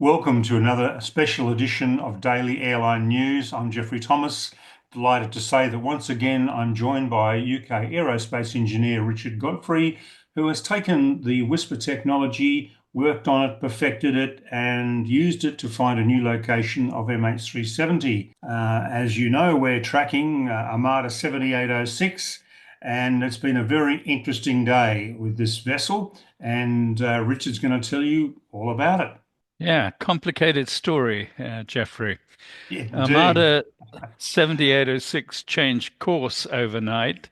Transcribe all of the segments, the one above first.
Welcome to another special edition of Daily Airline News. I'm Jeffrey Thomas. Delighted to say that once again I'm joined by UK aerospace engineer Richard Godfrey, who has taken the Whisper technology, worked on it, perfected it, and used it to find a new location of MH370. As you know, we're tracking Armada 7806, and it's been a very interesting day with this vessel, and Richard's going to tell you all about it. Yeah, complicated story, Jeffrey. Yeah, indeed. Armada 7806 changed course overnight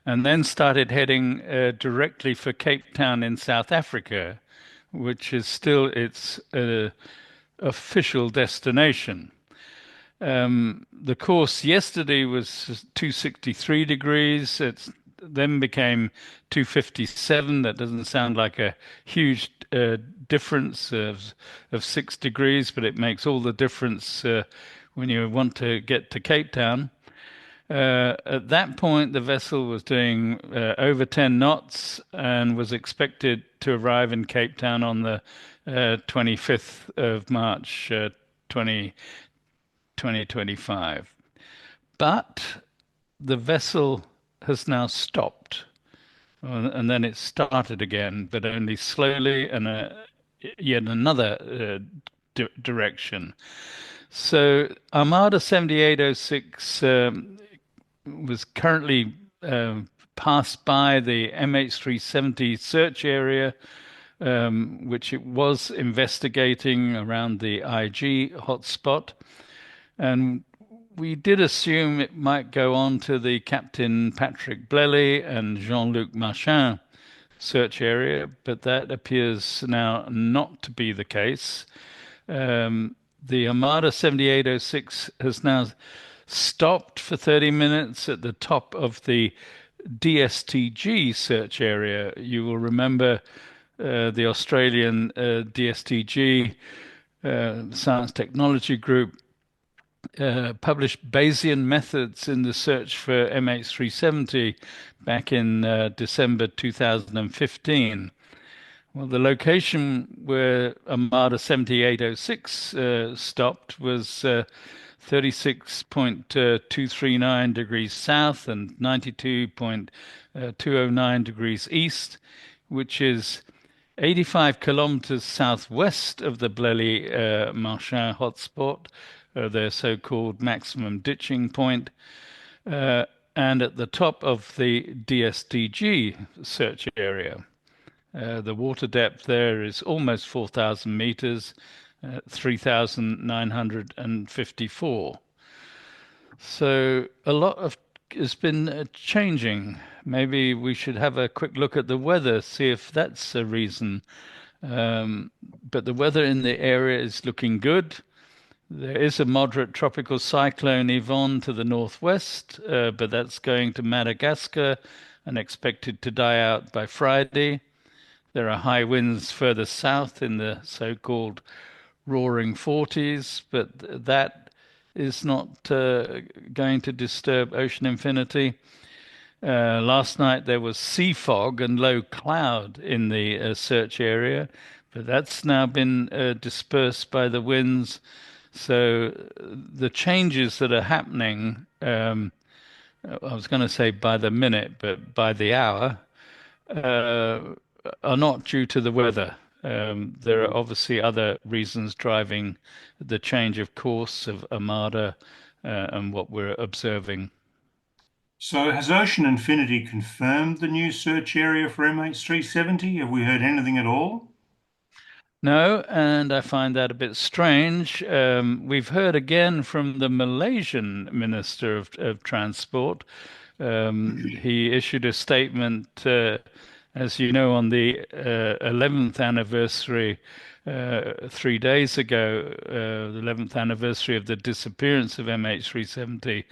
and then started heading directly for Cape Town in South Africa, which is still its official destination. The course yesterday was 263 degrees. It then became 257. That doesn't sound like a huge difference of 6 degrees, but it makes all the difference when you want to get to Cape Town. At that point, the vessel was doing over 10 knots and was expected to arrive in Cape Town on the 25th of March, 2025. But the vessel has now stopped, and then it started again, but only slowly and yet another direction. So Armada 7806 was currently passed by the MH370 search area, which it was investigating around the IG hotspot. And we did assume it might go on to the Captain Patrick Blelly and Jean-Luc Marchand search area, but that appears now not to be the case. The Armada 7806 has now stopped for 30 minutes at the top of the DSTG search area. You will remember the Australian DSTG Science Technology Group published Bayesian methods in the search for MH370 back in December 2015. Well, the location where Armada 7806 stopped was 36.239 degrees south and 92.209 degrees east, which is 85 kilometers southwest of the Blelly Marchand hotspot, their so-called maximum ditching point, and at the top of the DSTG search area. The water depth there is almost 4,000 meters, 3,954. So a lot of has been changing. Maybe we should have a quick look at the weather, see if that's a reason. But the weather in the area is looking good. There is a moderate tropical cyclone Yvonne to the northwest, but that's going to Madagascar and expected to die out by Friday. There are high winds further south in the so-called roaring 40s, but that is not going to disturb ocean infinity. Last night there was sea fog and low cloud in the search area, but that's now been dispersed by the winds. So the changes that are happening, I was going to say by the minute, but by the hour, are not due to the weather. There are obviously other reasons driving the change of course of Armada and what we're observing. So has Ocean Infinity confirmed the new search area for MH370? Have we heard anything at all? No, and I find that a bit strange. We've heard again from the Malaysian Minister of Transport. He issued a statement, as you know, on the 11th anniversary, 3 days ago, the 11th anniversary of the disappearance of MH370.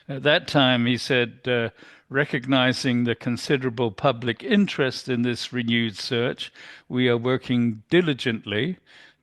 At that time, he said, recognizing the considerable public interest in this renewed search, we are working diligently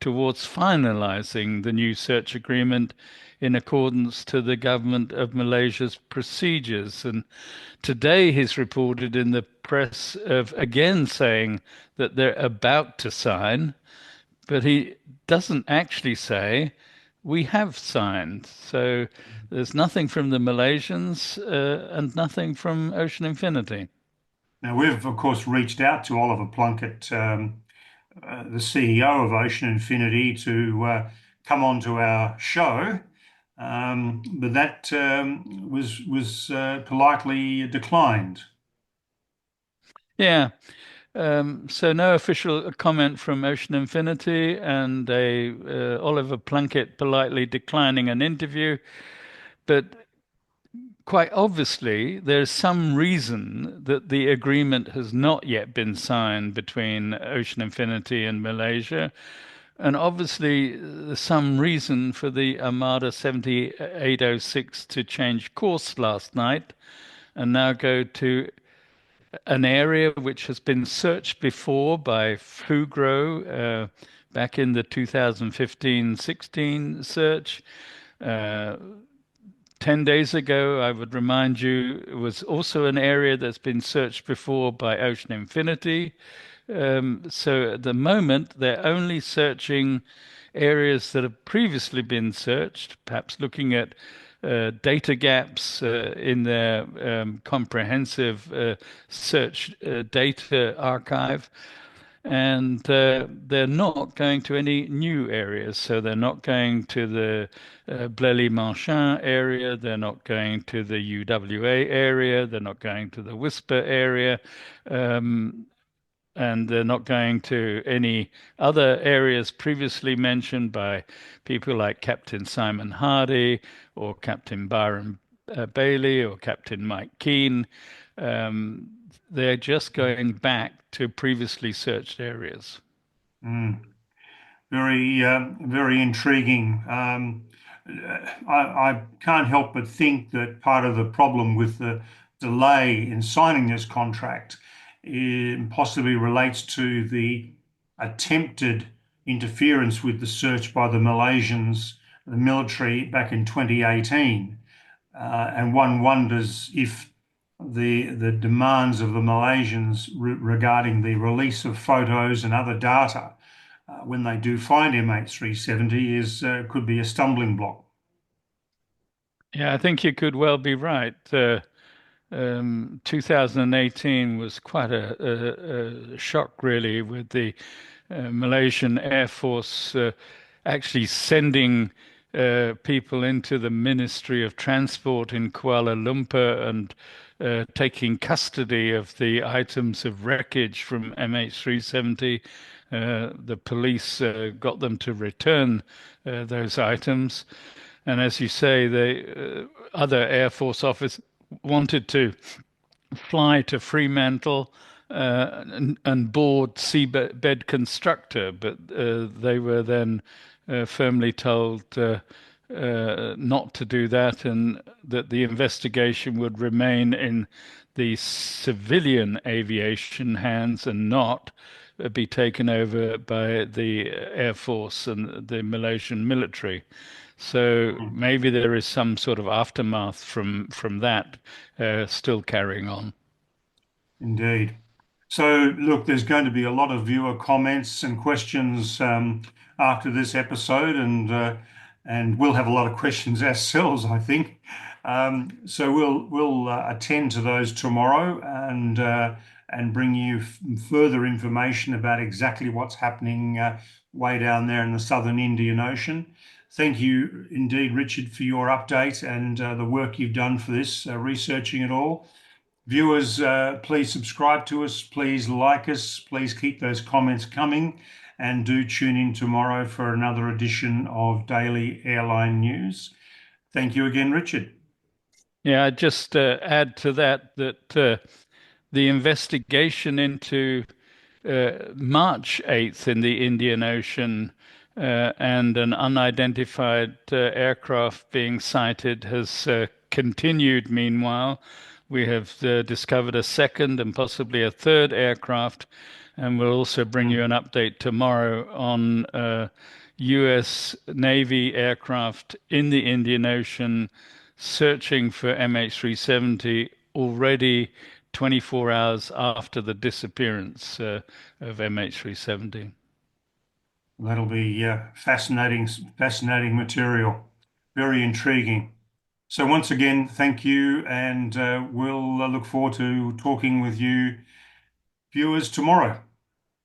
towards finalizing the new search agreement in accordance to the government of Malaysia's procedures. And today he's reported in the press of again saying that they're about to sign, but he doesn't actually say we have signed. So there's nothing from the Malaysians and nothing from Ocean Infinity. Now, we've, of course, reached out to Oliver Plunkett, the CEO of Ocean Infinity, to come on to our show, but that was politely declined. Yeah. So no official comment from Ocean Infinity, and a Oliver Plunkett politely declining an interview. But quite obviously, there's some reason that the agreement has not yet been signed between Ocean Infinity and Malaysia. And obviously, there's some reason for the Armada 7806 to change course last night and now go to an area which has been searched before by Fugro back in the 2015-16 search. Uh, 10 days ago, I would remind you, it was also an area that's been searched before by Ocean Infinity. So at the moment, they're only searching areas that have previously been searched, perhaps looking at data gaps in their comprehensive search data archive. And they're not going to any new areas. So they're not going to the Blely-Marchand area. They're not going to the UWA area. They're not going to the Whisper area. Um, and they're not going to any other areas previously mentioned by people like Captain Simon Hardy or Captain Byron Bailey or Captain Mike Keane. Um, they're just going back to previously searched areas. Mm. Very intriguing. I can't help but think that part of the problem with the delay in signing this contract possibly relates to the attempted interference with the search by the Malaysians, the military, back in 2018. And one wonders if the demands of the Malaysians regarding the release of photos and other data when they do find MH370 is could be a stumbling block. Yeah, I think you could well be right. 2018 was quite a shock, really, with the Malaysian Air Force actually sending people into the Ministry of Transport in Kuala Lumpur and taking custody of the items of wreckage from MH370. The police got them to return those items. And as you say, the other Air Force officers wanted to fly to Fremantle and board seabed constructor, but they were then firmly told not to do that, and that the investigation would remain in the civilian aviation hands and not be taken over by the Air Force and the Malaysian military. So Mm. maybe there is some sort of aftermath from that still carrying on. Indeed. So, look, there's going to be a lot of viewer comments and questions after this episode, and we'll have a lot of questions ourselves, I think. So we'll attend to those tomorrow and bring you further information about exactly what's happening way down there in the southern Indian Ocean. Thank you indeed, Richard, for your update and the work you've done for this, researching it all. Viewers, please subscribe to us, please like us, please keep those comments coming, and do tune in tomorrow for another edition of Daily Airline News. Thank you again, Richard. Yeah, I'd just add to that that the investigation into March 8th in the Indian Ocean and an unidentified aircraft being sighted has continued meanwhile. We have discovered a second and possibly a third aircraft, and we'll also bring you Mm. an update tomorrow on US Navy aircraft in the Indian Ocean searching for MH370 already 24 hours after the disappearance of MH370. That'll be fascinating material. Very intriguing. So once again, thank you, and we'll look forward to talking with you viewers tomorrow.